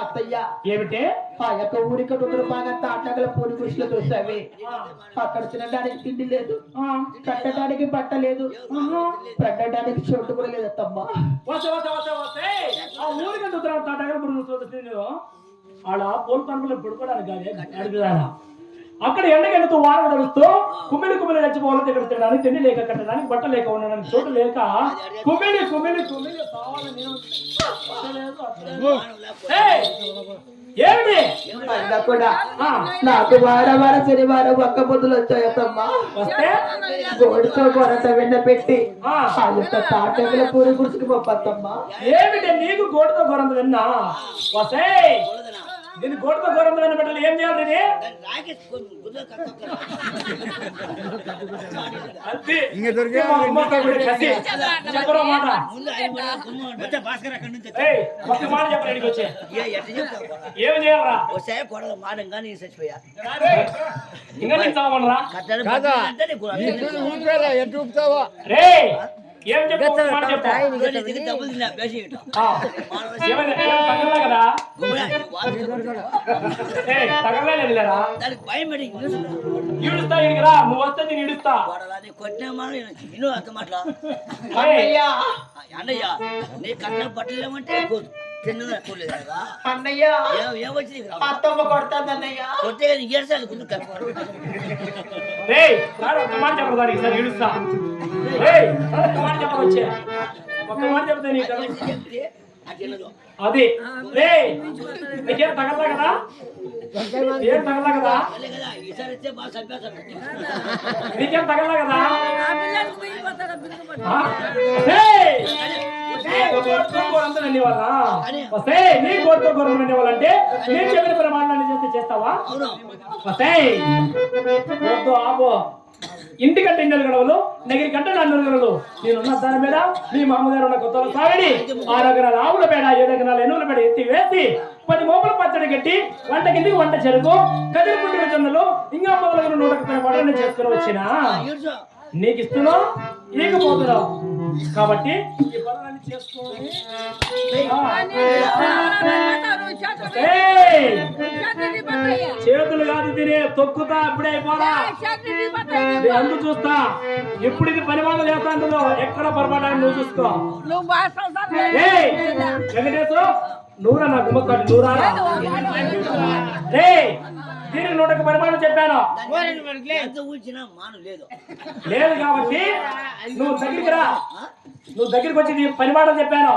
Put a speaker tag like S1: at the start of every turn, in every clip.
S1: అత్తయ్య
S2: ఏమిటే
S1: ఆ యొక్క ఊరికి రుద్ర బాగా తాటగల పూరి కృషిలో చూసావి అక్కడ తినడానికి తిండి లేదు కట్టడానికి బట్ట లేదు పెట్టడానికి చోటు కూడా లేదు అత్తమ్మా
S2: ఆ ఊరికి తాటగల పూరి ఆడ పోల్ పనులు పడుకోవడానికి అడుగుదానా అక్కడ ఎండగెడుతూ వాన తడుస్తూ కుమ్మిడి కుమ్మిడి చచ్చిపోవాలని దగ్గర తినడానికి తిండి లేక కట్టడానికి బట్ట లేక ఉండడానికి చోటు లేక కుమ్మిడి కుమ్మిడి కుమ్మిడి ఏమిటి
S1: కూడా నాకు వారం శనివారం ఒక్క పొద్దులు వచ్చాయమ్మా
S2: వస్తే
S1: గోడుతో కొరత వెన్న పెట్టి తాటగల పూరి గుడికి పంపత్తమ్మా
S2: ఏమిటి నీకు గోడుతో కొరంత విన్నా వస్తే దీన్ని గోడుతో కొరంత విన్న పెట్టాలి ఏం చేయాలి ఏం చేయాలరా
S3: కొడలు మాడం కానీ చచ్చిపోయా
S2: ఇంకా నేను చావమనరా రే ఏం చెప్పు మాట చెప్పు
S3: డబ్బులు తిన్నా బేసి
S2: కదా తగలేదులేరా
S3: దానికి భయం పెట్టి
S2: ఈడుస్తా ఇడికిరా నువ్వు వస్తే నేను ఈడుస్తా
S3: కొట్టినా మనం ఇను అంత మాటలా అన్నయ్య నీ కట్టిన బట్టలేమంటే చిన్నగా చూడలేదు
S1: అన్నయ్య
S3: ఏమొచ్చింది
S1: అత్తమ్మ కొడతాను అన్నయ్య
S3: కొట్టే కానీ ఏడ్చాలి గుండు
S2: ఒక్క మాట చెప్పరు దానికి సార్ ఈడుస్తా ఒక్క మాట చెప్పవచ్చే ఒక్క మాట చెప్తే నీకు అది రే నీకేం తగలదా కదా ఏం తగలదా కదా
S3: ఈసారి వచ్చే బాగా చంపేస్తాను
S2: నీకేం తగలదా కదా వస్తే నీ కోరితో కోరుకునే వాళ్ళంటే నేను చెప్పిన ప్రమాణాన్ని చేస్తే చేస్తావా వస్తే వద్దు ఆబో ఇంటికంటే 2 గడవలు నగిరి కంటే 4 గడవలు నేనున్న దాని మీద మీ మామగారు ఉన్న కొత్త సాగడి 6 ఎకరాల ఆవుల పేడ 7 ఎకరాల ఎనుగుల పేడ ఎత్తి వేసి 10 మోపుల పచ్చడి కట్టి వంట కిందికి వంట చెరుకు కదిరి పుట్టిన జొన్నలు ఇంకా మొదలైన 100 పడని చేసుకుని వచ్చినా నీకు ఇస్తున్నా ఈకపోతున్నావు కాబట్టి ఈ పనులన్నీ చేసుకోవాలి చేతులు కాదు తినే తొక్కుతా అప్పుడే అయిపోదా అందు చూస్తా ఎప్పుడు ఇది పరిమాణం చేస్తా అందులో ఎక్కడ పొరపాటు నువ్వు చూసుకో వెంకటేశ్వర నూరా నా గుమ్మకాడు నూరా రే దీనికి 100 పరిమాణం చెప్పాను లేదు కాబట్టి నువ్వు దగ్గరికి రా నువ్వు దగ్గరికి వచ్చి పరిమాణం చెప్పాను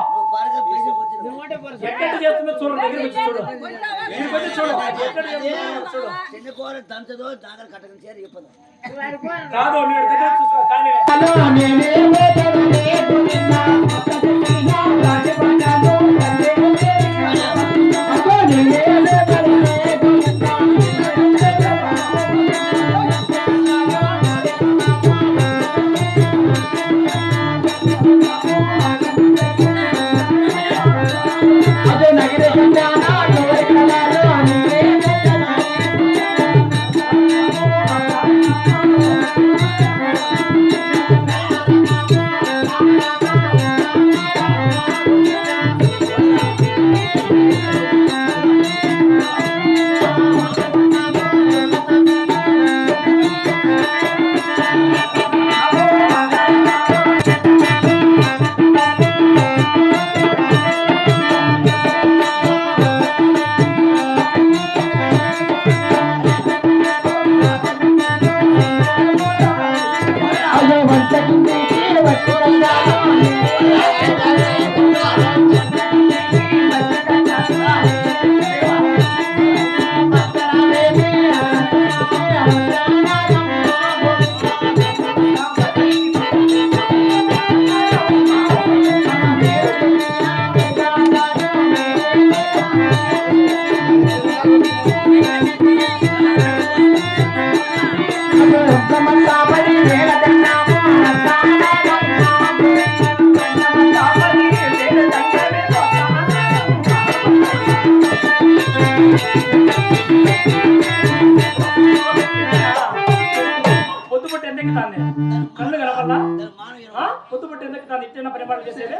S2: ఎక్కడ చేస్తుందో చూడు దగ్గరికి వచ్చి చూడు
S3: దంచదో దాగలు కట్టడం చేరి చెప్పదు
S2: కాదు నేను దగ్గర చూసుకో కానీ ఇట్టిన పరిమాణం చేసేది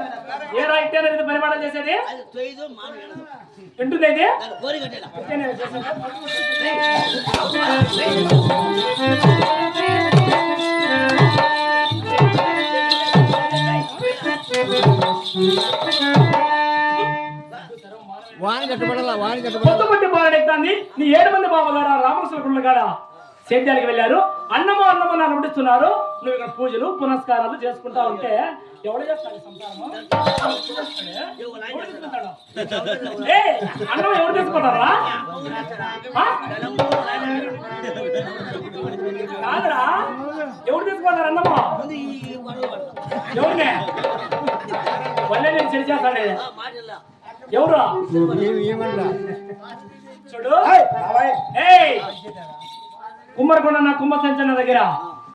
S2: ఏరా ఇట్టిన ఇది పరిమాణం చేసేది
S3: అది తొయ్యదు మాను
S2: ఎంటుంది ఇది
S3: దాని కోరి కట్టేలా
S2: ఇట్టేనే చేసేది.
S3: వాని కట్టుబడాలా వాని
S2: కొత్త పట్టి బాగా నీ 7 మంది బావగారు రామకృష్ణ గుళ్ళ కాడ సేద్యానికి వెళ్ళారు. అన్నము అన్నము నన్ను వడ్డిస్తున్నారు. నువ్వు ఇక్కడ పూజలు పునస్కారాలు చేసుకుంటా ఉంటే ఎవడు చేస్తాడు ఈ సంసారము? ఎవడు తీసుకుంటాడు? ఏయ్, అన్నం ఎవరు తీసుకుంటారా? కాదురా, ఎవరు తీసుకుంటారు అన్నము? ఎవరినే వల్లే నేను చెడి చేస్తాడే ఎవరు చూడు. ఏయ్ కుమ్మరకొండ నా కుంభ సంచలన దగ్గర